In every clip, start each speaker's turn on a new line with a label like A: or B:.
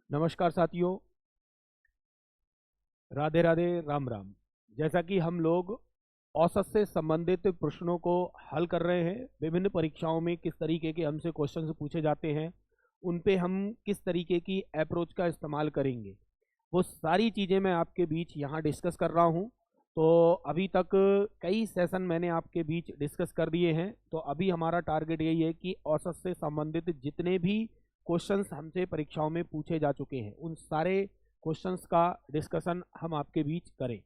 A: नमस्कार साथियों, राधे राधे, राम राम। जैसा कि हम लोग औसत से संबंधित प्रश्नों को हल कर रहे हैं, विभिन्न परीक्षाओं में किस तरीके के हमसे क्वेश्चंस पूछे जाते हैं, उन पे हम किस तरीके की अप्रोच का इस्तेमाल करेंगे, वो सारी चीज़ें मैं आपके बीच यहाँ डिस्कस कर रहा हूँ। तो अभी तक कई सेशन मैंने आपके बीच डिस्कस कर दिए हैं। तो अभी हमारा टारगेट यही है कि औसत से संबंधित जितने भी क्वेश्चंस हमसे परीक्षाओं में पूछे जा चुके हैं, उन सारे क्वेश्चंस का डिस्कशन हम आपके बीच करें।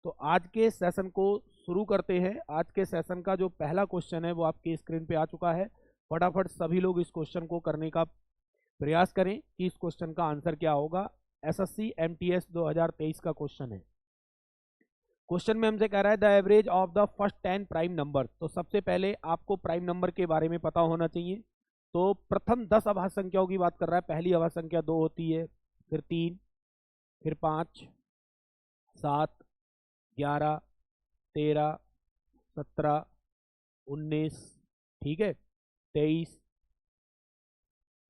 A: तो आज के सेशन को शुरू करते हैं। आज के सेशन का जो पहला क्वेश्चन है वो आपके स्क्रीन पे आ चुका है। फटाफट सभी लोग इस क्वेश्चन को करने का प्रयास करें कि इस क्वेश्चन का आंसर क्या होगा। एसएससी एमटीएस 2023 का क्वेश्चन है। क्वेश्चन में हमसे कह रहा है the average of the first 10 prime number. तो सबसे पहले आपको प्राइम नंबर के बारे में पता होना चाहिए। तो प्रथम 10 अभाज्य संख्याओं की बात कर रहा है। पहली अभाज्य संख्या 2 होती है, फिर 3, फिर 5, 7, 11, 13, 17, 19, ठीक है, 23।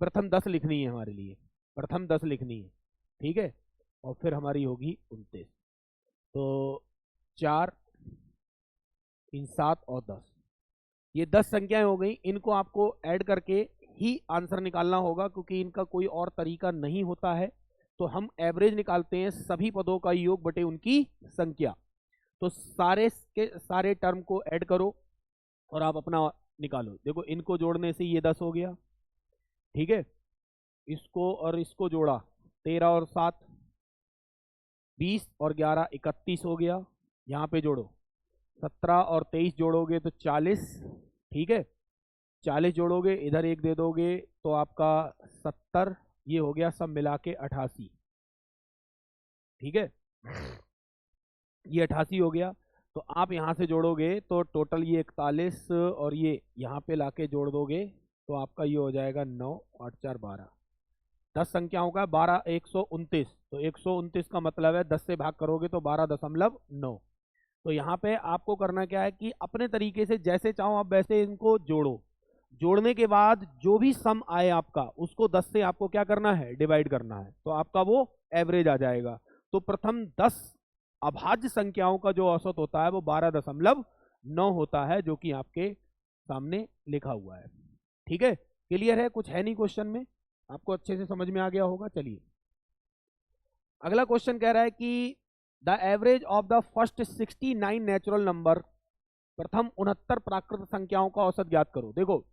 A: प्रथम 10 लिखनी है हमारे लिए, प्रथम 10 लिखनी है, ठीक है। और फिर हमारी होगी 29। तो 4, इन 7 और 10, ये 10 संख्याएं हो गई। इनको आपको ऐड करके ही आंसर निकालना होगा, क्योंकि इनका कोई और तरीका नहीं होता है। तो हम एवरेज निकालते हैं सभी पदों का योग बटे उनकी संख्या। तो सारे के सारे टर्म को ऐड करो और आप अपना निकालो। देखो, इनको जोड़ने से ये 10 हो गया, ठीक है। इसको और इसको जोड़ा, 13 और 7 20 और 11 31 हो गया। यहाँ पे जोड़ो, 17 और 23 जोड़ोगे तो 40, ठीक है। 40 जोड़ोगे, इधर एक दे दोगे तो आपका 70, ये हो गया सब मिला के 88, ठीक है। ये 88 हो गया। तो आप यहाँ से जोड़ोगे तो टोटल ये 41 और ये यहाँ पे लाके जोड़ दोगे तो आपका ये हो जाएगा 9 8 4 12। 10 संख्याओं का 12 129। तो 129 का मतलब है 10 से भाग करोगे तो 12.9। तो यहाँ पे आपको करना क्या है कि अपने तरीके से जैसे चाहो आप वैसे इनको जोड़ो। जोड़ने के बाद जो भी सम आए आपका, उसको 10 से आपको क्या करना है, डिवाइड करना है। तो आपका वो एवरेज आ जाएगा। तो प्रथम 10 अभाज्य संख्याओं का जो औसत होता है वो 12.9 होता है, जो कि आपके सामने लिखा हुआ है, ठीक है। क्लियर है? कुछ है नहीं क्वेश्चन में, आपको अच्छे से समझ में आ गया होगा। चलिए अगला क्वेश्चन कह रहा है कि the average of the first 69 natural number. प्रथम 69 प्राकृत संख्याओं का औसत ज्ञात करो। देखो,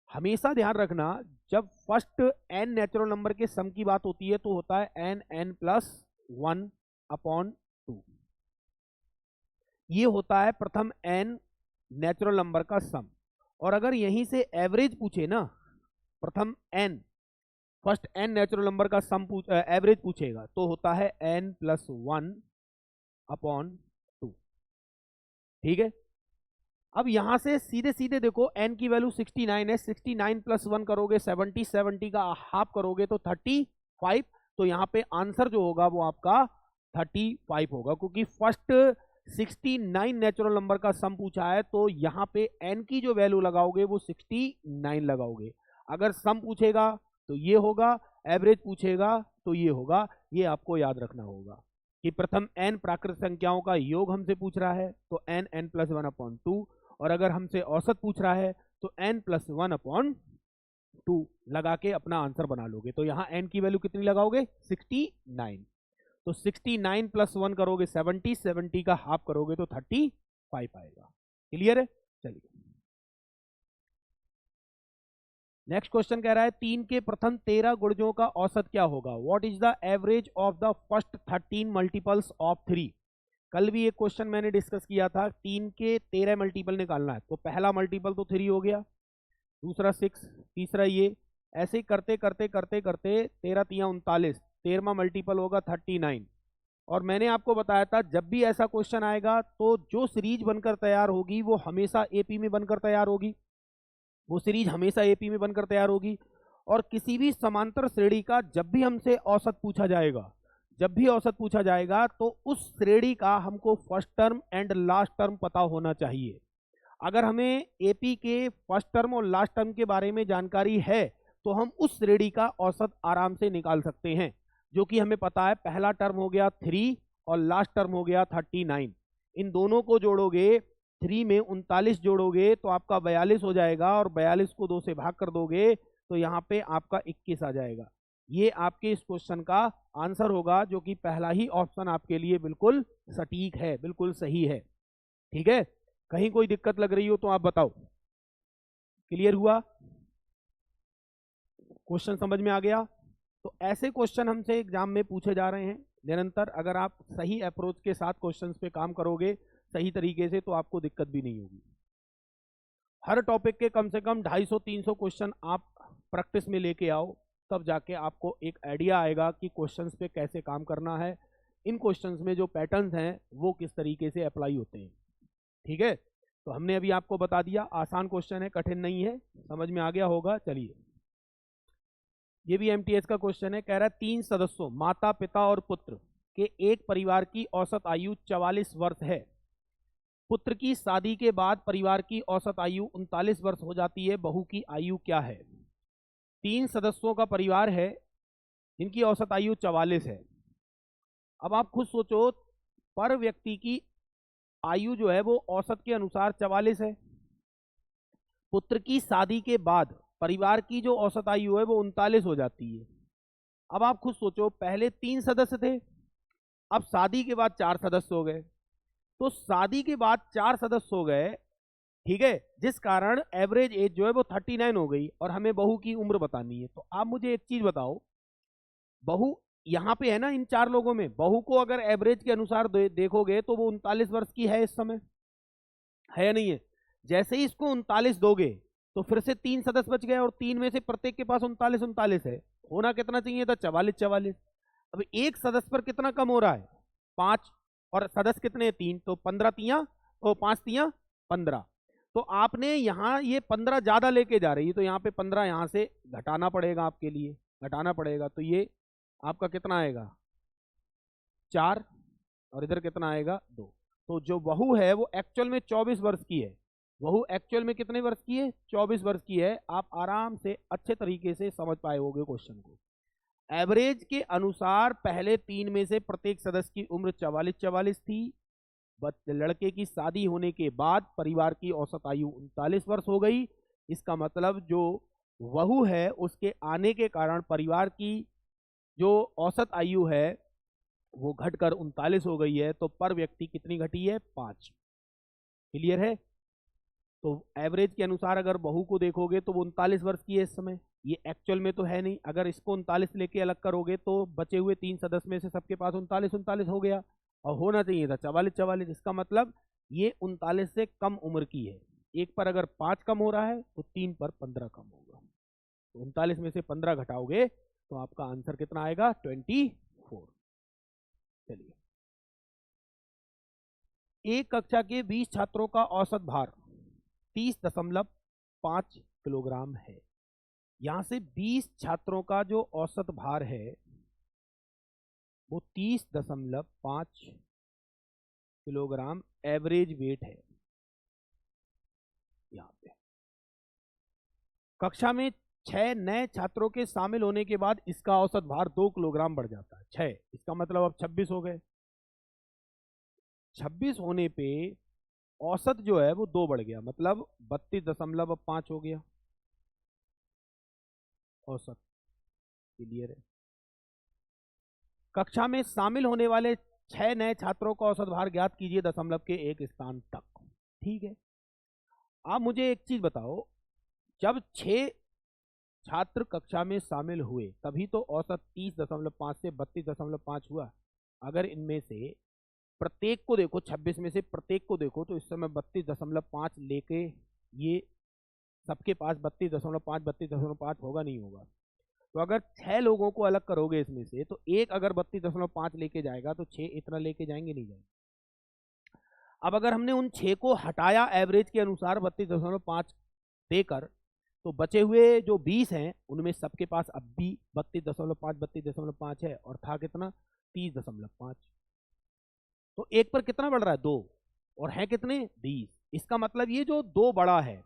A: हमेशा ध्यान रखना, जब फर्स्ट n नेचुरल नंबर के सम की बात होती है तो होता है n+1/2। ये होता है प्रथम n नेचुरल नंबर का सम। और अगर यहीं से एवरेज पूछे ना, प्रथम n first n natural number का सम एवरेज पूछेगा तो होता है n+1/2, ठीक है। अब यहां से सीधे सीधे देखो, n की वैल्यू 69 है, 69 + 1 करोगे 70, 70 का हाफ करोगे तो 35। तो यहाँ पे आंसर जो होगा वो आपका 35 होगा, क्योंकि फर्स्ट 69 नेचुरल नंबर का सम पूछा है। तो यहाँ पे n की जो वैल्यू लगाओगे वो 69 लगाओगे। अगर सम पूछेगा तो ये होगा, एवरेज पूछेगा तो ये होगा। ये आपको याद रखना होगा कि प्रथम n प्राकृत संख्याओं का योग हमसे पूछ रहा है तो n+1/2, और अगर हमसे औसत पूछ रहा है तो n+1/2 लगा के अपना आंसर बना लोगे। तो यहाँ n की वैल्यू कितनी लगाओगे, 69। तो 69 + 1 करोगे 70, 70 का हाफ करोगे तो 35 आएगा। क्लियर है? चलिए नेक्स्ट क्वेश्चन कह रहा है 3 के प्रथम 13 गुणजों का औसत क्या होगा। What is the average of the first 13 multiples of 3। कल भी एक क्वेश्चन मैंने डिस्कस किया था, 3 के 13 मल्टीपल निकालना है। तो पहला मल्टीपल तो 3 हो गया, दूसरा 6, तीसरा ये, ऐसे ही करते करते करते करते 13 × 3 = 39, 13वां मल्टीपल होगा 39। और मैंने आपको बताया था जब भी ऐसा क्वेश्चन आएगा तो जो सीरीज बनकर तैयार होगी वो हमेशा एपी में बनकर तैयार होगी, वो सीरीज हमेशा एपी में बनकर तैयार होगी। और किसी भी समांतर श्रेणी का जब भी हमसे औसत पूछा जाएगा, जब भी औसत पूछा जाएगा तो उस श्रेणी का हमको first term and last term पता होना चाहिए। अगर हमें एपी के फर्स्ट टर्म और लास्ट टर्म के बारे में जानकारी है तो हम उस श्रेणी का औसत आराम से निकाल सकते हैं, जो कि हमें पता है पहला टर्म हो गया 3 और लास्ट टर्म हो गया 39। इन दोनों को जोड़ोगे, 3 में 39 जोड़ोगे तो आपका 42 हो जाएगा, और 42 को 2 से भाग कर दोगे तो यहाँ पे आपका 21 आ जाएगा। ये आपके इस क्वेश्चन का आंसर होगा, जो कि पहला ही ऑप्शन आपके लिए बिल्कुल सटीक है, बिल्कुल सही है। ठीक है, कहीं कोई दिक्कत लग रही हो तो आप बताओ। क्लियर हुआ? क्वेश्चन समझ में आ गया? तो ऐसे क्वेश्चन हमसे एग्जाम में पूछे जा रहे हैं निरंतर। अगर आप सही अप्रोच के साथ क्वेश्चंस पे काम करोगे सही तरीके से, तो आपको दिक्कत भी नहीं होगी। हर टॉपिक के कम से कम 250-300 क्वेश्चन आप प्रैक्टिस में लेके आओ, तब जाके आपको एक आइडिया आएगा कि क्वेश्चंस पे कैसे काम करना है, इन क्वेश्चंस में जो पैटर्न्स हैं वो किस तरीके से अप्लाई होते हैं। ठीक है, तो हमने अभी आपको बता दिया, आसान क्वेश्चन है, कठिन नहीं है, समझ में आ गया होगा। चलिए, ये भी एमटीएस का क्वेश्चन है। कह रहा है 3 सदस्यों माता पिता और पुत्र के एक परिवार की औसत आयु 44 वर्ष है। पुत्र की शादी के बाद परिवार की औसत आयु 39 वर्ष हो जाती है। बहू की आयु क्या है? 3 सदस्यों का परिवार है जिनकी औसत आयु 44 है। अब आप खुद सोचो, पर व्यक्ति की आयु जो है वो औसत के अनुसार 44 है। पुत्र की शादी के बाद परिवार की जो औसत आयु है वो 39 हो जाती है। अब आप खुद सोचो, पहले 3 सदस्य थे, अब शादी के बाद 4 सदस्य हो गए, तो शादी के बाद 4 सदस्य हो गए, ठीक है, जिस कारण एवरेज एज जो है वो 39 हो गई, और हमें बहू की उम्र बतानी है। तो आप मुझे एक चीज बताओ, बहू यहां पे है ना, इन 4 लोगों में बहू को अगर एवरेज के अनुसार देखोगे तो वो 39 वर्ष की है इस समय, है या नहीं है? जैसे ही इसको 39 दोगे तो फिर से 3 सदस्य बच गए, और 3 में से प्रत्येक के पास 39 है। होना कितना चाहिए था? 44। अब एक सदस्य पर कितना कम हो रहा है? 5, और सदस्य कितने? 3, तो 15 तियां, तो 5 तियां 15। तो आपने यहाँ ये 15 ज्यादा लेके जा रही है, तो यहाँ पे 15 यहाँ से घटाना पड़ेगा, आपके लिए घटाना पड़ेगा। तो ये आपका कितना आएगा? 4, और इधर कितना आएगा? 2। तो जो बहू है वो एक्चुअल में 24 वर्ष की है। बहू एक्चुअल में कितने वर्ष की है? 24 वर्ष की है। आप आराम से अच्छे तरीके से समझ पाए होंगे क्वेश्चन को। एवरेज के अनुसार पहले 3 में से प्रत्येक सदस्य की उम्र 44 थी। लड़के की शादी होने के बाद परिवार की औसत आयु 39 वर्ष हो गई। इसका मतलब जो बहू है उसके आने के कारण परिवार की जो औसत आयु है वो घटकर 39 हो गई है। तो पर व्यक्ति कितनी घटी है? 5। क्लियर है? तो एवरेज के अनुसार अगर बहू को देखोगे तो वो 39 वर्ष की है इस समय। ये एक्चुअल में तो है नहीं, अगर इसको 39 लेके अलग करोगे तो बचे हुए 3 सदस्य में से सबके पास 39 हो गया, और होना चाहिए था 44। इसका मतलब ये 39 से कम उम्र की है। एक पर अगर 5 कम हो रहा है तो 3 पर 15 कम होगा। तो 39 में से 15 घटाओगे तो आपका आंसर कितना आएगा? 24। चलिए, एक कक्षा के 20 छात्रों का औसत भार 30.5 किलोग्राम है। यहां से 20 छात्रों का जो औसत भार है वो 30.5 किलोग्राम एवरेज वेट है। यहां पे कक्षा में 6 नए छात्रों के शामिल होने के बाद इसका औसत भार 2 किलोग्राम बढ़ जाता है। 6, इसका मतलब अब 26 हो गए। 26 होने पे औसत जो है वो 2 बढ़ गया, मतलब 32.5 हो गया औसत। क्लियर है? कक्षा में शामिल होने वाले 6 नए छात्रों का औसत भार ज्ञात कीजिए दशमलव के एक स्थान तक। ठीक है, आप मुझे एक चीज बताओ, जब 6 छात्र कक्षा में शामिल हुए तभी तो औसत 30.5 से 32.5 हुआ। अगर इनमें से प्रत्येक को देखो, 26 में से प्रत्येक को देखो, तो इस समय 32.5 लेके ये सबके पास 32.5 होगा, नहीं होगा। तो अगर 6 लोगों को अलग करोगे इसमें से, तो एक अगर 32.5 लेके जाएगा तो 6 इतना लेके जाएंगे, नहीं जाएंगे। अब अगर हमने उन 6 को हटाया एवरेज के अनुसार 32.5 देकर, तो बचे हुए जो 20 हैं उनमें सबके पास अब भी 32.5 है, और था कितना? 30.5। तो एक पर कितना बढ़ रहा है? 2, और है कितने? 20। इसका मतलब ये जो 2 बड़ा है,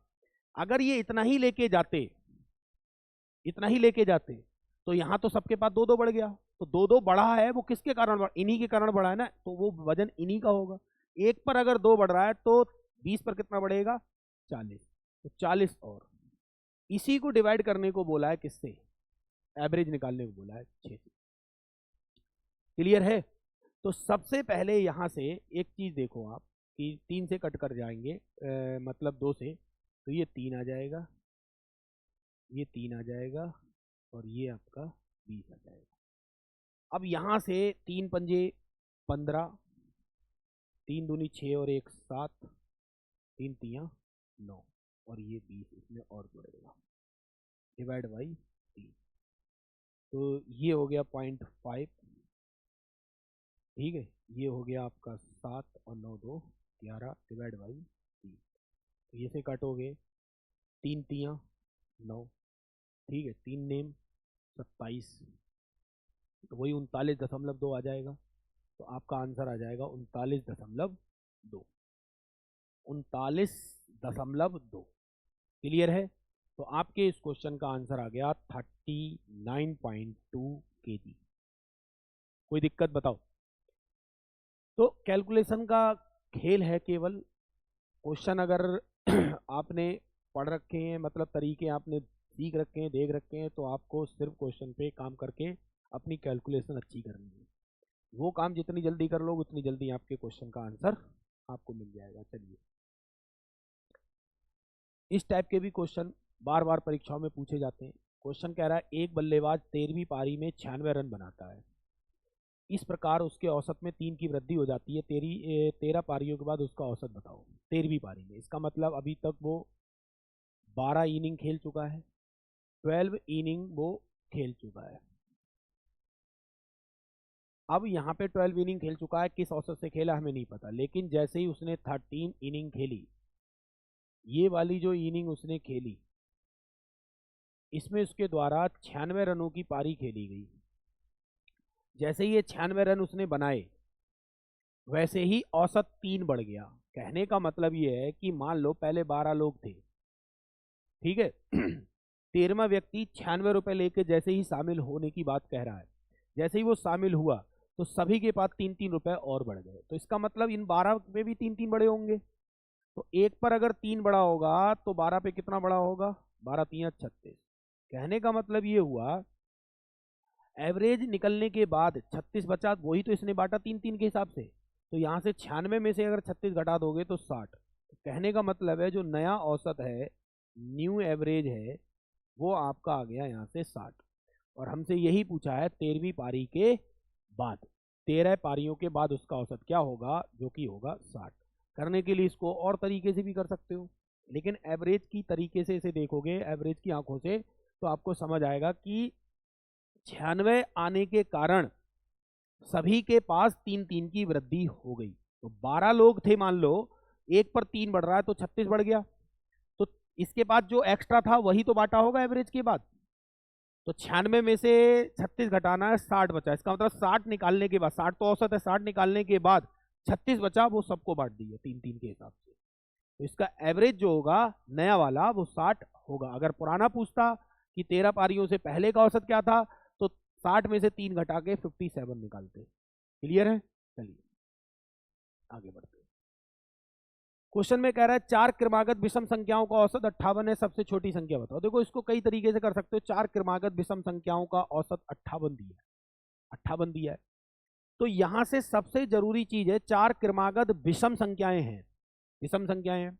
A: अगर ये इतना ही लेके जाते इतना ही लेके जाते, तो यहाँ तो सबके पास दो दो बढ़ गया, तो दो दो बढ़ा है वो किसके कारण बढ़ा, इन्हीं के कारण बढ़ा है ना, तो वो वजन इन्हीं का होगा। एक पर अगर दो बढ़ रहा है तो 20 पर कितना बढ़ेगा, 40, तो 40 और इसी को डिवाइड करने को बोला है, किससे, एवरेज निकालने को बोला है 6 से। क्लियर है। तो सबसे पहले यहां से एक चीज देखो आप कि 3 से कट कर जाएंगे, मतलब 2 से, तो ये 3 आ जाएगा, ये 3 आ जाएगा, और ये आपका 20 आ जाएगा। अब यहां से 3 पंजे 15, 3 दूनी 6 और 1 7, 3 तियां 9, और ये 20 इसमें और जुड़ेगा, डिवाइड बाई 3, तो ये हो गया 0.5, ठीक है। ये हो गया आपका 7 और 9 2 11, डिवाइड बाई 3, तो ये से काटोगे 3 तियां 9, ठीक है, 3 नेम 27, तो वही 39.2 आ जाएगा। तो आपका आंसर आ जाएगा 39.2, 39.2। क्लियर है। तो आपके इस क्वेश्चन का आंसर आ गया 39.2 kg। कोई दिक्कत बताओ। तो कैलकुलेशन का खेल है केवल। क्वेश्चन अगर आपने पढ़ रखे हैं, मतलब तरीके आपने सीख रखे हैं, देख रखे हैं, तो आपको सिर्फ क्वेश्चन पे काम करके अपनी कैलकुलेशन अच्छी करनी है। वो काम जितनी जल्दी कर लोगे उतनी जल्दी आपके क्वेश्चन का आंसर आपको मिल जाएगा। चलिए, इस टाइप के भी क्वेश्चन बार बार परीक्षाओं में पूछे जाते हैं। क्वेश्चन कह रहा है एक बल्लेबाज 13वीं पारी में 96 रन बनाता है, इस प्रकार उसके औसत में 3 की वृद्धि हो जाती है, 13 पारियों के बाद उसका औसत बताओ। 13वीं पारी में, इसका मतलब अभी तक वो 12 इनिंग खेल चुका है, 12 इनिंग वो खेल चुका है। अब यहाँ पे 12 इनिंग खेल चुका है, किस औसत से खेला हमें नहीं पता, लेकिन जैसे ही उसने 13 इनिंग खेली, ये वाली जो इनिंग उसने खेली, इसमें उसके द्वारा 96 रनों की पारी खेली गई। जैसे ही ये 96 रन उसने बनाए, वैसे ही औसत 3 बढ़ गया। कहने का मतलब ये है कि मान लो पहले 12 लोग थे, ठीक है, 13वां व्यक्ति 96 रुपए लेके जैसे ही शामिल होने की बात कह रहा है, जैसे ही वो शामिल हुआ तो सभी के पास 3-3 रुपए और बढ़ गए। तो इसका मतलब इन 12 पे भी 3-3 बड़े होंगे। तो एक पर अगर 3 बड़ा होगा तो 12 पे कितना बड़ा होगा, 12 3 36। कहने का मतलब ये हुआ, एवरेज निकलने के बाद 36 बचा, वही तो इसने बांटा 3-3 के हिसाब से, तो यहाँ से 96 में से अगर 36 घटा दोगे तो 60। तो कहने का मतलब है जो नया औसत है, न्यू एवरेज है, वो आपका आ गया यहाँ से 60। और हमसे यही पूछा है 13वीं पारी के बाद, 13 पारियों के बाद उसका औसत क्या होगा, जो कि होगा 60। करने के लिए इसको और तरीके से भी कर सकते हो, लेकिन एवरेज की तरीके से इसे देखोगे, एवरेज की आंखों से, तो आपको समझ आएगा कि 96 आने के कारण सभी के पास 3-3 की वृद्धि हो गई। तो 12 लोग थे मान लो, एक पर 3 बढ़ रहा है तो 36 बढ़ गया, तो इसके बाद जो एक्स्ट्रा था वही तो बांटा होगा एवरेज के बाद। तो 96 में से 36 घटाना है, 60 बचा। इसका मतलब 60 निकालने के बाद, 60 तो औसत है, 60 निकालने के बाद 36 बचा, वो सबको बांट दिया 3-3 के हिसाब से। तो इसका एवरेज जो होगा नया वाला वो 60 होगा। अगर पुराना पूछता कि 13 पारियों से पहले का औसत क्या था, तो 60 में से 3 घटा के 57 निकालते। क्लियर है। चलिए आगे बढ़ते हैं। क्वेश्चन में कह रहा है 4 क्रमागत विषम संख्याओं का औसत 58 है, सबसे छोटी संख्या बताओ। देखो इसको कई तरीके से कर सकते हो। 4 क्रमागत विषम संख्याओं का औसत 58 दिया है, 58 दिया है, तो यहां से सबसे जरूरी चीज है 4 क्रमागत विषम संख्याएं हैं, विषम संख्याएं हैं।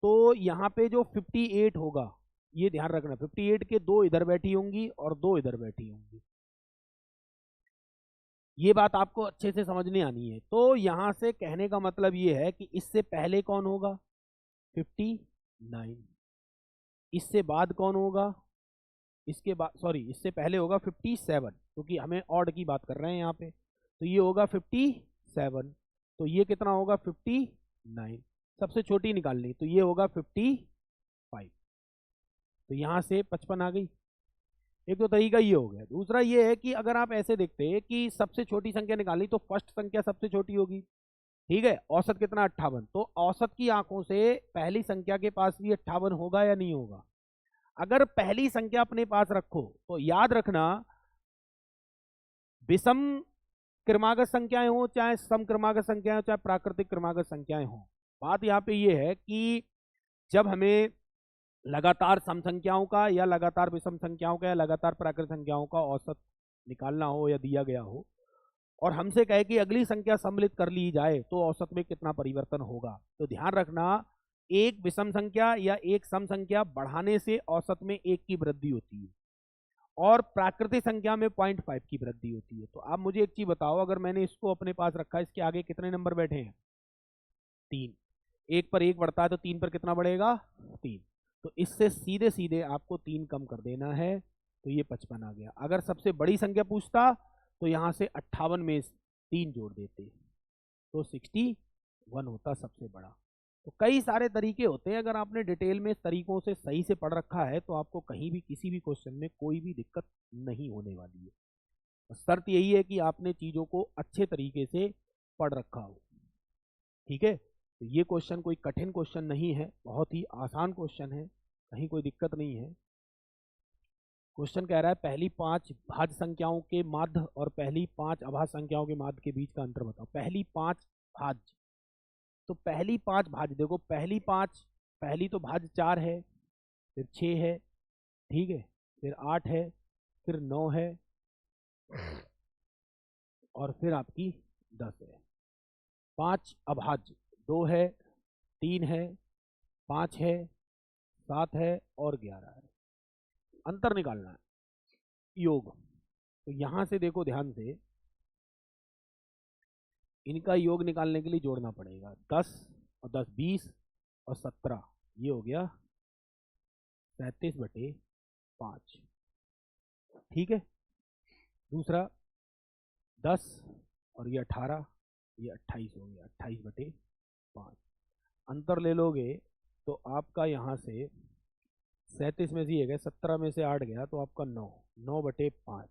A: तो यहाँ पे जो 58 होगा, ये ध्यान रखना, 58 के 2 इधर बैठी होंगी और 2 इधर बैठी होंगी, ये बात आपको अच्छे से समझने आनी है। तो यहां से कहने का मतलब ये है कि इससे पहले कौन होगा, 59, इससे बाद कौन होगा, इसके बाद, सॉरी, इससे पहले होगा 57, क्योंकि हमें ऑड की बात कर रहे हैं यहाँ पे, तो ये होगा 57, तो ये कितना होगा 59, सबसे छोटी निकालनी, तो ये होगा 55, तो यहां से 55 आ गई। एक तो तरीका ये हो गया। दूसरा ये है कि अगर आप ऐसे देखते हैं कि सबसे छोटी संख्या निकालनी, तो फर्स्ट संख्या सबसे छोटी होगी, ठीक है, औसत कितना 58, तो औसत की आंखों से पहली संख्या के पास भी 58 होगा या नहीं होगा। अगर पहली संख्या अपने पास रखो तो याद रखना, विषम क्रमागत संख्याएं हो चाहे सम क्रमागत संख्याएं हो चाहे प्राकृतिक क्रमागत संख्याएं हो, बात यहाँ पे ये है कि जब हमें लगातार सम संख्याओं का या लगातार विषम संख्याओं का या लगातार प्राकृतिक संख्याओं का औसत निकालना हो या दिया गया हो और हमसे कहे कि अगली संख्या सम्मिलित कर ली जाए तो औसत में कितना परिवर्तन होगा, तो ध्यान रखना एक विषम संख्या या एक सम संख्या बढ़ाने से औसत में 1 की वृद्धि होती है और प्राकृतिक संख्या में 0.5 की वृद्धि होती है। तो आप मुझे एक चीज बताओ, अगर मैंने इसको अपने पास रखा, इसके आगे कितने नंबर बैठे हैं? 3। 1 पर 1 बढ़ता है तो 3 पर कितना बढ़ेगा? 3। तो इससे सीधे सीधे आपको 3 कम कर देना है, तो ये 55 आ गया। अगर सबसे बड़ी संख्या पूछता तो यहां से 58 में 3 जोड़ देते तो 61 होता सबसे बड़ा। तो कई सारे तरीके होते हैं, अगर आपने डिटेल में तरीकों से सही से पढ़ रखा है तो आपको कहीं भी किसी भी क्वेश्चन में कोई भी दिक्कत नहीं होने वाली है। शर्त यही है कि आपने चीज़ों को अच्छे तरीके से पढ़ रखा हो। ठीक है, तो ये क्वेश्चन कोई कठिन क्वेश्चन नहीं है, बहुत ही आसान क्वेश्चन है, कहीं कोई दिक्कत नहीं है। क्वेश्चन कह रहा है पहली 5 भाज्य संख्याओं के माध्य और पहली 5 अभाज्य संख्याओं के माध्य के बीच का अंतर बताओ। पहली 5 भाज्य, तो पहली 5 भाज्य देखो, पहली तो भाज्य 4 है, फिर 6 है, ठीक है, फिर 8 है, फिर 9 है और फिर आपकी 10 है। 5 अभाज्य 2 है, 3 है, 5 है, 7 है और 11 है। अंतर निकालना है, योग। तो यहां से देखो ध्यान से, इनका योग निकालने के लिए जोड़ना पड़ेगा 10 और 10 20 और 17, ये हो गया 37/5। ठीक है, दूसरा 10 और ये 18, ये 28 हो गया 28/5। अंतर ले लोगे तो आपका यहाँ से 37 में से ये गया, 17 में से 8 गया तो आपका 9/5।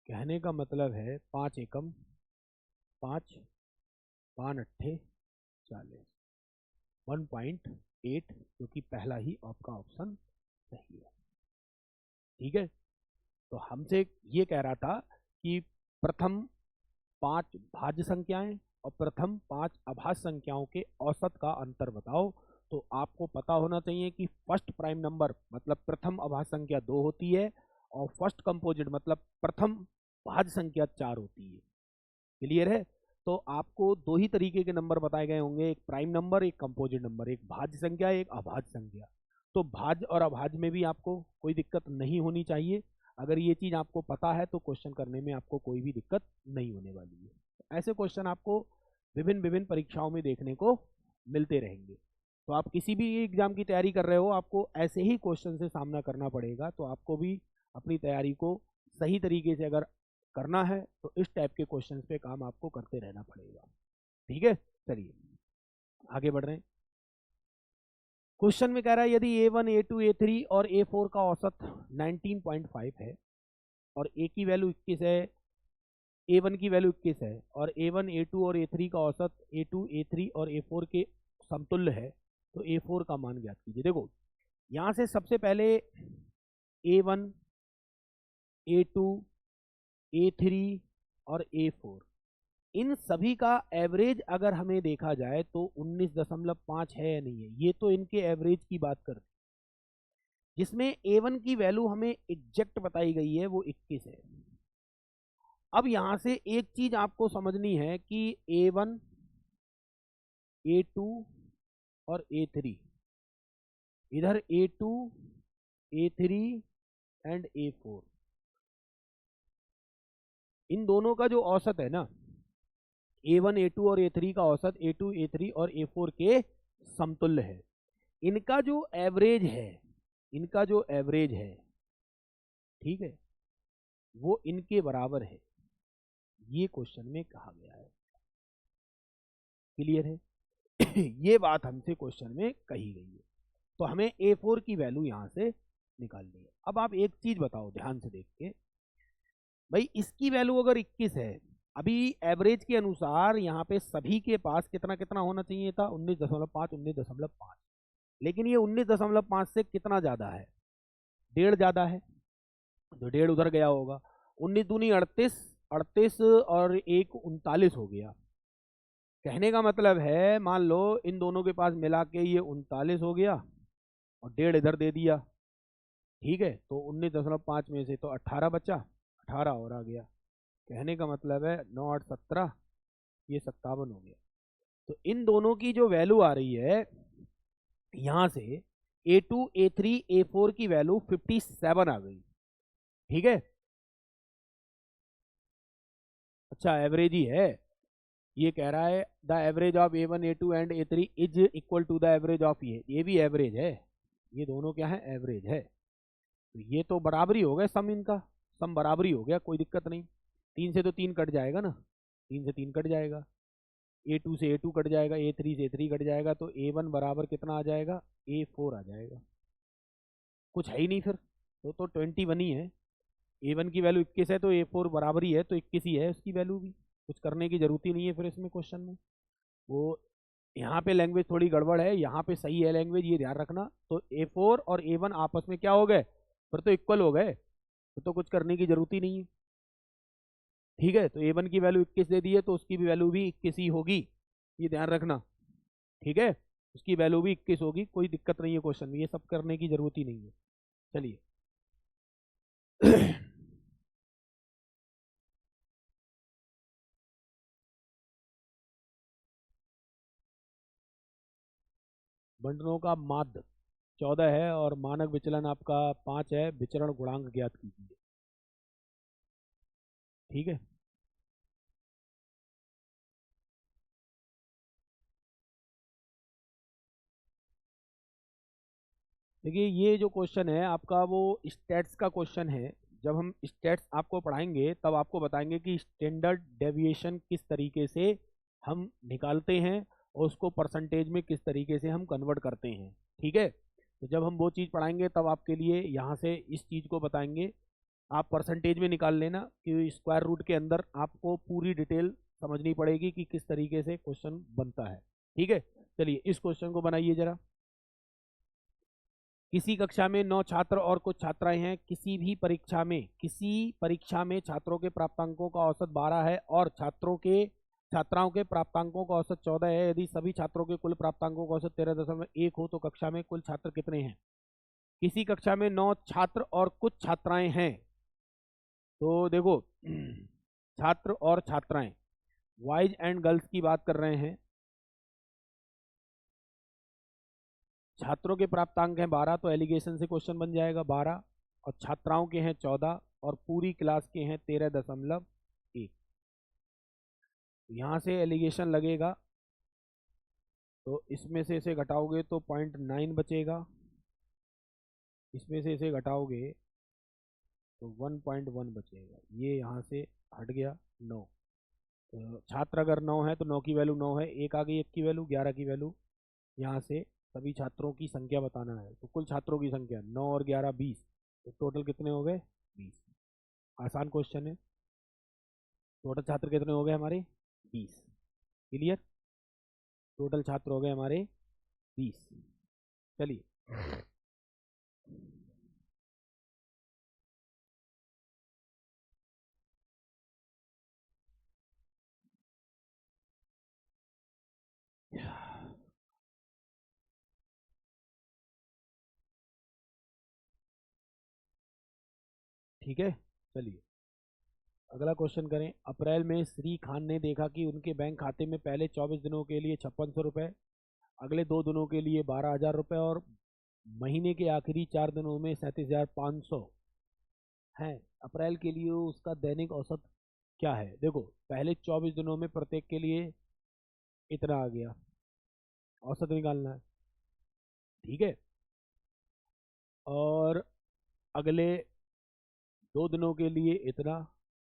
A: कहने का मतलब है 5 एकम 5, 5 अट्ठे 40, 1.8, क्योंकि पहला ही आपका ऑप्शन सही है। ठीक है, तो हमसे ये कह रहा था कि प्रथम 5 भाज्य संख्याएं और प्रथम 5 अभाज्य संख्याओं के औसत का अंतर बताओ। तो आपको पता होना चाहिए कि फर्स्ट प्राइम नंबर मतलब प्रथम अभाज्य संख्या 2 होती है और फर्स्ट कंपोजिट मतलब प्रथम भाज्य संख्या 4 होती है। क्लियर है? तो आपको 2 ही तरीके के नंबर बताए गए होंगे, एक प्राइम नंबर, एक कंपोजिट नंबर, एक भाज्य संख्या, एक अभाज्य संख्या। तो भाज्य और अभाज्य में भी आपको कोई दिक्कत नहीं होनी चाहिए। अगर ये चीज़ आपको पता है तो क्वेश्चन करने में आपको कोई भी दिक्कत नहीं होने वाली है। ऐसे क्वेश्चन आपको विभिन्न विभिन्न परीक्षाओं में देखने को मिलते रहेंगे। तो आप किसी भी एग्जाम की तैयारी कर रहे हो, आपको ऐसे ही क्वेश्चन से सामना करना पड़ेगा। तो आपको भी अपनी तैयारी को सही तरीके से अगर करना है तो इस टाइप के क्वेश्चंस पे काम आपको करते रहना पड़ेगा। ठीक है, चलिए आगे बढ़ रहे हैं। क्वेश्चन में कह रहा है यदि A1, A2, A3 और A4 का औसत 19.5 है और A की वैल्यू 21 है, A1 की वैल्यू 21 है और A1, A2 और A3 का औसत A2, A3 और A4 के समतुल्य है, तो A4 का मान ज्ञात कीजिए। देखो यहाँ से सबसे पहले A1, A2, A3 और A4 इन सभी का एवरेज अगर हमें देखा जाए तो 19.5 है या नहीं है, ये तो इनके एवरेज की बात करते हैं, जिसमें A1 की वैल्यू हमें एग्जैक्ट बताई गई है वो 21 है। अब यहां से एक चीज आपको समझनी है कि A1, A2 और A3, इधर A2, A3 एंड A4, इन दोनों का जो औसत है ना, A1, A2 और A3 का औसत A2, A3 और A4 के समतुल्य है। इनका जो एवरेज है, ठीक है, वो इनके बराबर है, ये क्वेश्चन में कहा गया है। क्लियर है? ये बात हमसे क्वेश्चन में कही गई है, तो हमें A4 की वैल्यू यहां से निकालनी है। अब आप एक चीज बताओ ध्यान से देख के, भाई इसकी वैल्यू अगर 21 है, अभी एवरेज के अनुसार यहाँ पे सभी के पास कितना कितना होना चाहिए था, 19.5, 19.5, लेकिन ये 19.5 से कितना ज्यादा है, 1.5 ज़्यादा है तो 1.5 उधर गया होगा। 19 दूनी 38, 38 और 1 39 हो गया। कहने का मतलब है मान लो इन दोनों के पास मिला के ये 39 हो गया और 1.5 इधर दे दिया, ठीक है, तो 19.5 में से तो 18 बचा, 18 और आ गया। कहने का मतलब है 9 8 17, ये 57 हो गया। तो इन दोनों की जो वैल्यू आ रही है यहां से A2 A3 A4 की वैल्यू 57 आ गई, ठीक है। अच्छा एवरेज ही है, ये कह रहा है the average of A1 A2 and A3 is equal to the average of ये भी एवरेज है, ये दोनों क्या है, एवरेज है। तो ये तो बराबरी हो गया सम, इनका सम बराबरी हो गया, कोई दिक्कत नहीं। 3 से तो 3 कट जाएगा ना, 3 से 3 कट जाएगा, A2 से A2 कट जाएगा, A3 से A3 कट जाएगा, तो A1 बराबर कितना आ जाएगा, A4 आ जाएगा। कुछ है ही नहीं फिर, तो 21 ही है। A1 की वैल्यू 21 है तो A4 बराबर ही है, तो 21 ही है उसकी वैल्यू भी, कुछ करने की जरूरत ही नहीं है फिर इसमें क्वेश्चन में। वो यहाँ पे लैंग्वेज थोड़ी गड़बड़ है, यहाँ पे सही है लैंग्वेज, ये ध्यान रखना। तो A4 और A1 आपस में क्या हो गए, फिर तो इक्वल हो गए, तो कुछ करने की जरूरत ही नहीं है, ठीक है। तो A1 की वैल्यू 21 दे दी है तो उसकी भी वैल्यू भी 21 ही होगी, ये ध्यान रखना, ठीक है। उसकी वैल्यू भी 21 होगी, कोई दिक्कत नहीं है क्वेश्चन में, ये सब करने की जरूरत ही नहीं है। चलिए बंटनों का माध्य 14 है और मानक विचलन आपका 5 है, विचरण गुणांक ज्ञात कीजिए, ठीक है। देखिए ये जो क्वेश्चन है आपका वो स्टैट्स का क्वेश्चन है। जब हम स्टैट्स आपको पढ़ाएंगे तब आपको बताएंगे कि स्टैंडर्ड डेविएशन किस तरीके से हम निकालते हैं और उसको परसेंटेज में किस तरीके से हम कन्वर्ट करते हैं, ठीक है। तो जब हम वो चीज़ पढ़ाएंगे तब आपके लिए यहाँ से इस चीज़ को बताएंगे, आप परसेंटेज में निकाल लेना कि स्क्वायर रूट के अंदर आपको पूरी डिटेल समझनी पड़ेगी कि किस तरीके से क्वेश्चन बनता है, ठीक है। चलिए इस क्वेश्चन को बनाइए जरा। किसी कक्षा में 9 छात्र और कुछ छात्राएं हैं, किसी परीक्षा में छात्रों के प्राप्तांकों का औसत 12 है और छात्राओं के प्राप्तांकों का औसत 14 है। यदि सभी छात्रों के कुल प्राप्तांकों का औसत 13.1 हो तो कक्षा में कुल छात्र कितने हैं। किसी कक्षा में 9 छात्र और कुछ छात्राएं हैं, तो देखो छात्र और छात्राएं बॉयज एंड गर्ल्स की बात कर रहे हैं। छात्रों के प्राप्तांक हैं 12, तो एलिगेशन से क्वेश्चन बन जाएगा 12, और छात्राओं के हैं 14 और पूरी क्लास के हैं 13.1। यहाँ से एलिगेशन लगेगा, तो इसमें से इसे घटाओगे तो 0.9 बचेगा, इसमें से इसे घटाओगे तो 1.1 बचेगा, ये यहाँ से हट गया 9। तो छात्र अगर 9 है तो 9 की वैल्यू 9 है, एक आ गई, एक की वैल्यू 11 की वैल्यू, यहाँ से सभी छात्रों की संख्या बताना है, तो कुल छात्रों की संख्या 9 और 11 20, तो टोटल कितने हो गए 20। आसान क्वेश्चन है। टोटल छात्र कितने हो गए हमारे 20, क्लियर, टोटल छात्र हो गए हमारे 20। चलिए ठीक है। चलिए अगला क्वेश्चन करें। अप्रैल में श्री खान ने देखा कि उनके बैंक खाते में पहले 24 दिनों के लिए 5600 रुपये, अगले 2 दिनों के लिए 12,000 रुपये और महीने के आखिरी 4 दिनों में 37,500 हैं। अप्रैल के लिए उसका दैनिक औसत क्या है। देखो पहले 24 दिनों में प्रत्येक के लिए इतना आ गया, औसत निकालना है, ठीक है। और अगले 2 दिनों के लिए इतना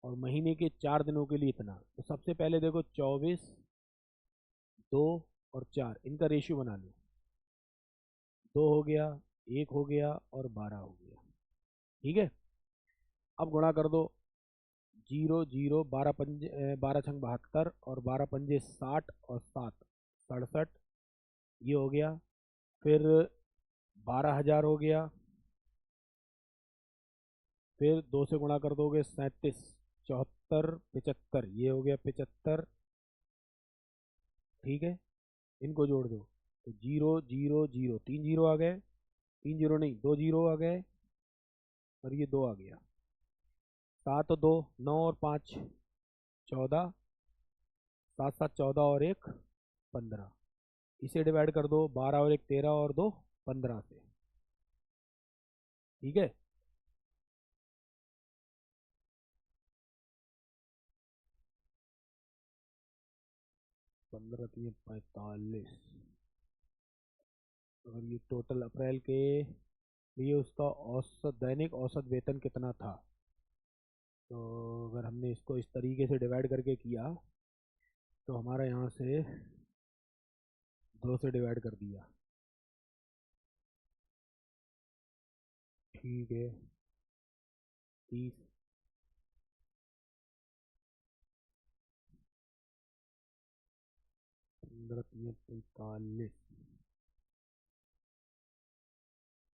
A: और महीने के 4 दिनों के लिए इतना। तो सबसे पहले देखो 24, 2 और 4, इनका रेशियो बना लो। 2 हो गया, 1 हो गया और 12 हो गया, ठीक है। अब गुणा कर दो, 0 0, 12 छंग 72 और 12 पंजे 60 और 7 67, ये हो गया। फिर 12,000 हो गया, फिर 2 से गुणा कर दोगे 37, 74, 75, ये हो गया 75। ठीक है, इनको जोड़ दो तो 0 0 0, 3 जीरो आ गए, 3 जीरो नहीं 2 जीरो आ गए, और ये 2 आ गया। 7 और 2 9 और 5 14, 7 7 14 और 1 15। इसे डिवाइड कर दो, 12 और 1 13 और 2 15 से। ठीक है, 15 3 45। और ये टोटल अप्रैल के लिए उसका औसत दैनिक औसत वेतन कितना था। तो अगर हमने इसको इस तरीके से डिवाइड करके किया तो हमारा यहाँ से 2 से डिवाइड कर दिया। ठीक है, 30, 15 3 45।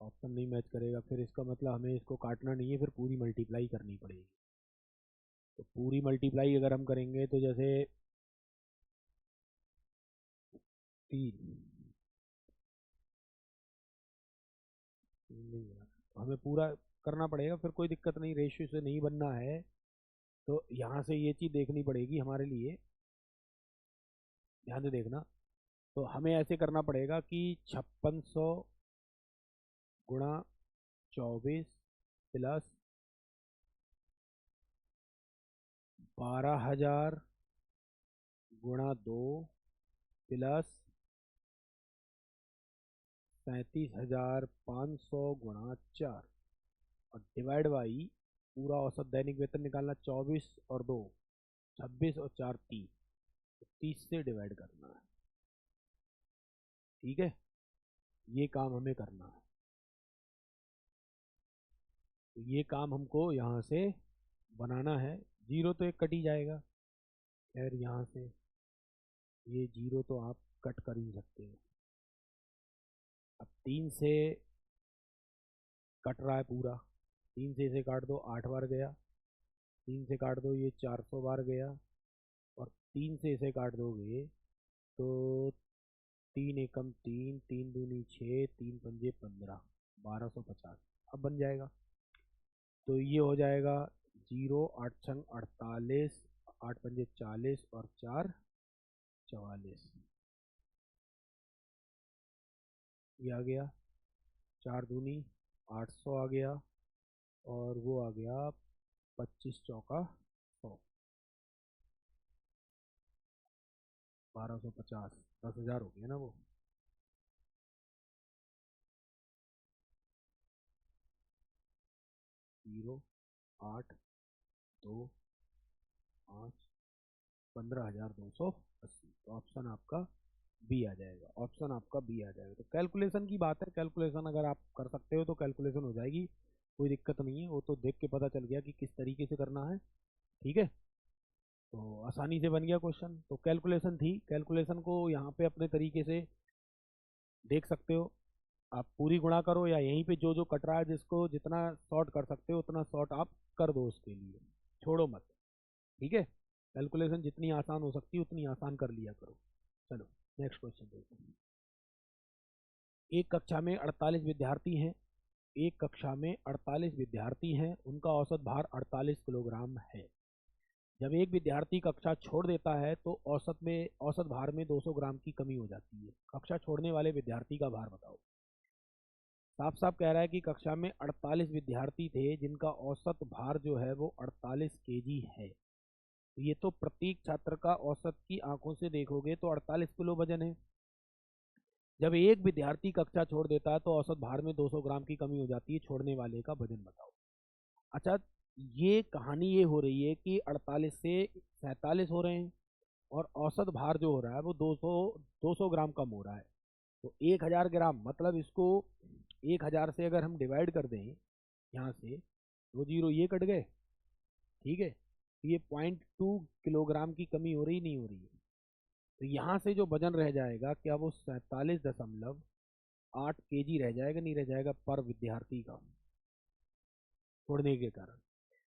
A: ऑप्शन नहीं मैच करेगा, फिर इसका मतलब हमें इसको काटना नहीं है, फिर पूरी मल्टीप्लाई करनी पड़ेगी। तो पूरी मल्टीप्लाई अगर हम करेंगे तो जैसे 3 नहीं है, तो हमें पूरा करना पड़ेगा, फिर कोई दिक्कत नहीं, रेशियो से नहीं बनना है। तो यहाँ से ये चीज़ देखनी पड़ेगी हमारे लिए, ध्यान से देखना। तो हमें ऐसे करना पड़ेगा कि 5600 गुणा 24 प्लस 12,000 गुणा 2 प्लस 37,500 गुणा 4, और डिवाइड बाई पूरा औसत दैनिक वेतन निकालना। 24 और 2 26 और 4 30, तो 30 से डिवाइड करना है। ठीक है, ये काम हमें करना है। तो ये काम हमको यहाँ से बनाना है। जीरो तो एक कट ही जाएगा, खैर यहाँ से ये जीरो तो आप कट कर ही सकते हैं। अब 3 से कट रहा है पूरा, 3 से इसे काट दो 8 बार गया, 3 से काट दो ये 400 बार गया, और 3 से इसे काट दोगे तो 3 एकम 3, 3 दूनी 6, 3 पंजे 15, 1250 अब बन जाएगा। तो ये हो जाएगा 0 8 छंग 48, 8 पंजे 40 और 4 44। ये आ गया 4 दूनी 800 आ गया, और वो आ गया 25 चौका 100, 1250, 10,000 हो गया ना वो। 0 8 2 5 15,280। तो ऑप्शन आपका बी आ जाएगा, ऑप्शन आपका बी आ जाएगा। तो कैलकुलेशन की बात है, कैलकुलेशन अगर आप कर सकते हो तो कैलकुलेशन हो जाएगी, कोई दिक्कत नहीं है। वो तो देख के पता चल गया कि किस तरीके से करना है। ठीक है, तो आसानी से बन गया क्वेश्चन। तो कैलकुलेशन थी, कैलकुलेशन को यहाँ पे अपने तरीके से देख सकते हो। आप पूरी गुणा करो, या यहीं पे जो जो कट रहा है जिसको जितना शॉर्ट कर सकते हो उतना शॉर्ट आप कर दो, उसके लिए छोड़ो मत। ठीक है, कैलकुलेशन जितनी आसान हो सकती है उतनी आसान कर लिया करो। चलो नेक्स्ट क्वेश्चन देखते हैं। एक कक्षा में 48 विद्यार्थी हैं, एक कक्षा में 48 विद्यार्थी हैं, उनका औसत भार 48 किलोग्राम है। जब एक विद्यार्थी कक्षा छोड़ देता है तो औसत भार में 200 ग्राम की कमी हो जाती है। कक्षा छोड़ने वाले विद्यार्थी का भार बताओ। साफ साफ कह रहा है कि कक्षा में 48 विद्यार्थी थे जिनका औसत भार जो है वो 48 केजी है। तो ये तो प्रत्येक छात्र का औसत की आंखों से देखोगे तो 48 किलो वजन है। जब एक विद्यार्थी कक्षा छोड़ देता है तो औसत भार में 200 ग्राम की कमी हो जाती है, छोड़ने वाले का वजन बताओ। अच्छा, ये कहानी ये हो रही है कि 48 से 47 हो रहे हैं, और औसत भार जो हो रहा है वो 200 ग्राम कम हो रहा है। तो 1000 ग्राम, मतलब इसको 1000 से अगर हम डिवाइड कर दें यहाँ से, दो जीरो ये कट गए। ठीक है, तो ये 0.2 किलोग्राम की कमी हो रही नहीं हो रही है। तो यहाँ से जो वजन रह जाएगा, क्या वो 47.8 केजी रह जाएगा नहीं रह जाएगा पर विद्यार्थी का। छोड़ने के कारण।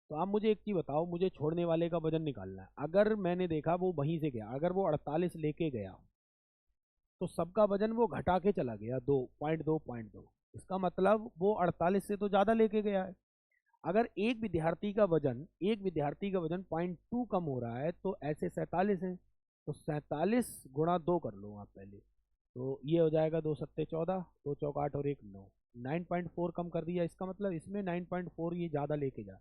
A: तो आप मुझे एक चीज़ बताओ, मुझे छोड़ने वाले का वजन निकालना है। अगर मैंने देखा वो वहीं से गया, अगर वो 48 लेके गया तो सबका वजन वो घटा के चला गया 2.2 इसका मतलब वो 48 से तो ज़्यादा लेके गया है। अगर एक विद्यार्थी का वजन 0.2 कम हो रहा है तो ऐसे 47 है, तो 47 गुणा 2 कर लो आप पहले। तो ये हो जाएगा 2 सत्ते 14, 2 चौक 8 और 1 9, 9.4 कम कर दिया। इसका मतलब इसमें 9.4 ये ज़्यादा लेके जा,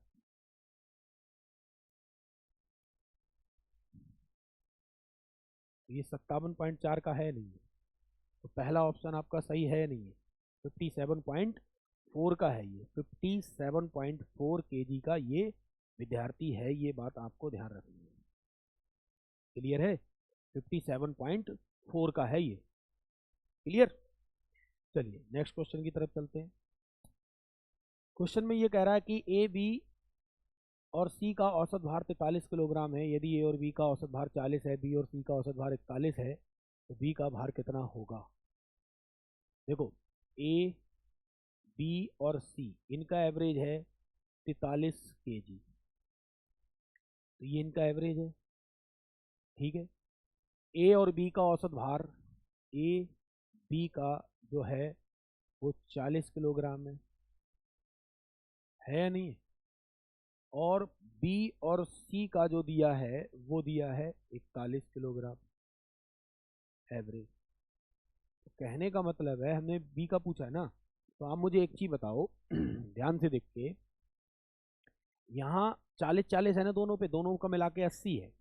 A: ये 57.4 का है नहीं है, तो पहला ऑप्शन आपका सही है नहीं है। 57.4 का है, ये 57.4 केजी का ये विद्यार्थी है, ये बात आपको ध्यान रखनी है। क्लियर है? 57.4 का है ये। क्लियर? चलिए नेक्स्ट क्वेश्चन की तरफ चलते हैं। क्वेश्चन में ये कह रहा है कि ए बी और सी का औसत भार 43 किलोग्राम है। यदि ए और बी का औसत भार 40 है, बी और सी का औसत भार 41 है, तो बी का भार कितना होगा? देखो, ए बी और सी इनका एवरेज है 43 केजी, तो ये इनका एवरेज है। ठीक है, ए और बी का औसत भार, ए बी का जो है वो 40 किलोग्राम है या नहीं? और बी और सी का जो दिया है वो दिया है 41 किलोग्राम एवरेज। तो कहने का मतलब है, हमने बी का पूछा है ना, तो आप मुझे एक चीज बताओ ध्यान से देख के, यहाँ 40-40 है ना दोनों पे, दोनों का मिला के 80 है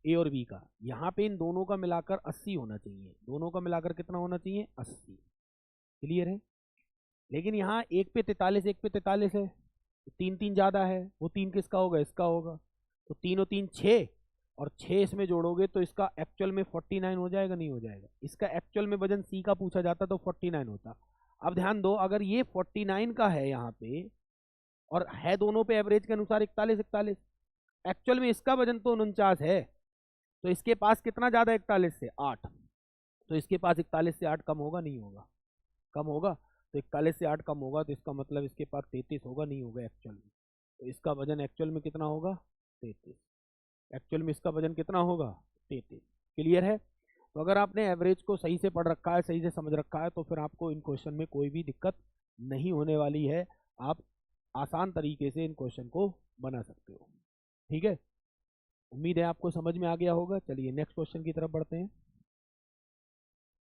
A: ए और बी का। यहाँ पे इन दोनों का मिलाकर 80 होना चाहिए, दोनों का मिलाकर कितना होना चाहिए? 80। क्लियर है? लेकिन यहाँ एक पे 43, एक पे 43 है, तो 3-3 ज़्यादा है, वो 3 किसका होगा? इसका होगा। तो 3 और 3 6, और 6 इसमें जोड़ोगे तो इसका एक्चुअल में 49 हो जाएगा, नहीं हो जाएगा? इसका एक्चुअल में वजन सी का पूछा जाता तो 49 होता। अब ध्यान दो, अगर ये 49 का है यहाँ पे और है दोनों पे एवरेज के अनुसार 41-41, एक्चुअल में इसका वजन तो 49 है, तो इसके पास कितना ज़्यादा 41 से? 8। तो इसके पास 41 से 8 कम होगा, नहीं होगा? कम होगा। तो 41 से 8 कम होगा, तो इसका मतलब इसके पास 33 होगा, नहीं होगा एक्चुअल में? तो इसका वजन एक्चुअल में कितना होगा? 33। एक्चुअल में इसका वजन कितना होगा? 33। क्लियर है? तो अगर आपने एवरेज को सही से पढ़ रखा है, सही से समझ रखा है, तो फिर आपको इन क्वेश्चन में कोई भी दिक्कत नहीं होने वाली है। आप आसान तरीके से इन क्वेश्चन को बना सकते हो। ठीक है, उम्मीद है आपको समझ में आ गया होगा। चलिए नेक्स्ट क्वेश्चन की तरफ बढ़ते हैं।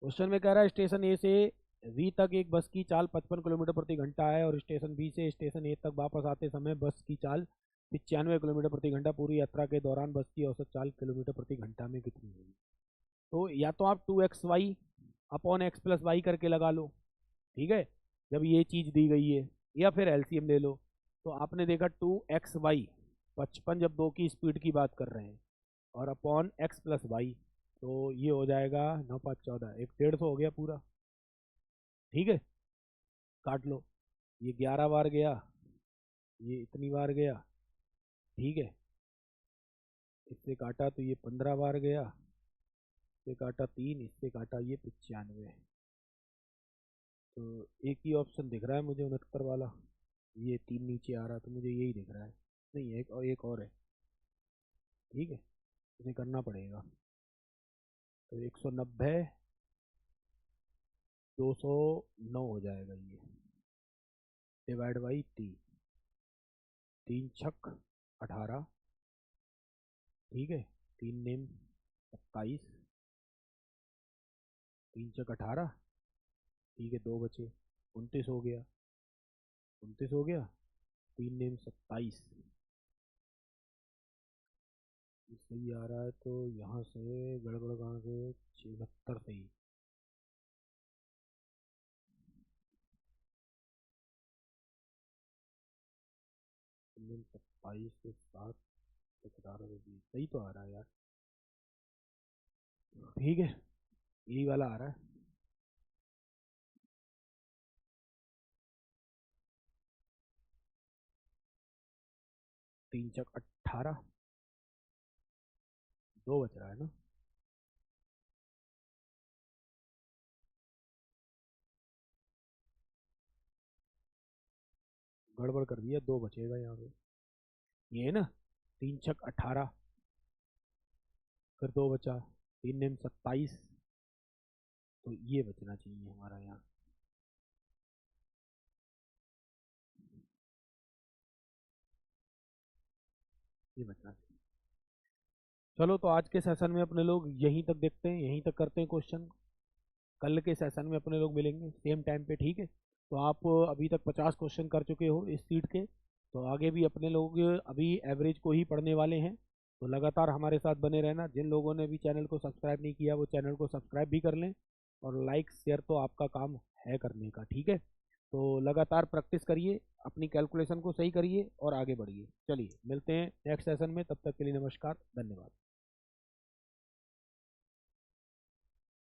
A: क्वेश्चन में कह रहा है स्टेशन ए से वी तक एक बस की चाल 55 किलोमीटर प्रति घंटा है, और स्टेशन बी से स्टेशन ए तक वापस आते समय बस की चाल 95 किलोमीटर प्रति घंटा। पूरी यात्रा के दौरान बस की औसत चाल किलोमीटर प्रति घंटा में कितनी होगी? तो या तो आप 2xy upon x plus Y करके लगा लो, ठीक है, जब ये चीज़ दी गई है, या फिर एलसीएम ले लो। तो आपने देखा 2xy, 55 जब 2 की स्पीड की बात कर रहे हैं, और अपॉन एक्स प्लस वाई, तो ये हो जाएगा 9×5 = 14, एक 150 हो गया पूरा। ठीक है, काट लो, ये 11 बार गया, ये इतनी बार गया। ठीक है, इससे काटा तो ये 15 बार गया, इससे काटा 3, इससे काटा ये 95। तो एक ही ऑप्शन दिख रहा है मुझे 69 वाला, ये 3 नीचे आ रहा, तो मुझे यही दिख रहा है। नहीं, एक और है। ठीक है, इसे करना पड़ेगा। तो 190 209 हो जाएगा ये, डिवाइड बाई 3, 3×6 = 18। ठीक है, 3×9 = 27, 3×6 = 18। ठीक है, 2 बचे, 29 हो गया, 29 हो गया, 3×9 = 27। सही आ रहा है, तो यहाँ से गड़बड़ कहाँ से? 76 से ही। 27 के साथ 18 सही तो आ रहा है यार। ठीक है, यही वाला आ रहा है। 3×6 = 18, 2 बच रहा है ना? गड़बड़ कर दिया, 2 बचेगा यहाँ पे, ये है ना, 3 छक 18, फिर 2 बचा, 3 नेम 27, तो ये बचना चाहिए हमारा यहाँ। ये बचना चाहिए। चलो तो आज के सेशन में अपने लोग यहीं तक देखते हैं, यहीं तक करते हैं क्वेश्चन। कल के सेशन में अपने लोग मिलेंगे सेम टाइम पे, ठीक है। तो आप अभी तक 50 क्वेश्चन कर चुके हो इस सीट के, तो आगे भी अपने लोग अभी एवरेज को ही पढ़ने वाले हैं। तो लगातार हमारे साथ बने रहना। जिन लोगों ने भी चैनल को सब्सक्राइब नहीं किया वो चैनल को सब्सक्राइब भी कर लें, और लाइक शेयर तो आपका काम है करने का, ठीक है। तो लगातार प्रैक्टिस करिए, अपनी कैलकुलेशन को सही करिए और आगे बढ़िए। चलिए मिलते हैं नेक्स्ट सेशन में, तब तक के लिए नमस्कार, धन्यवाद।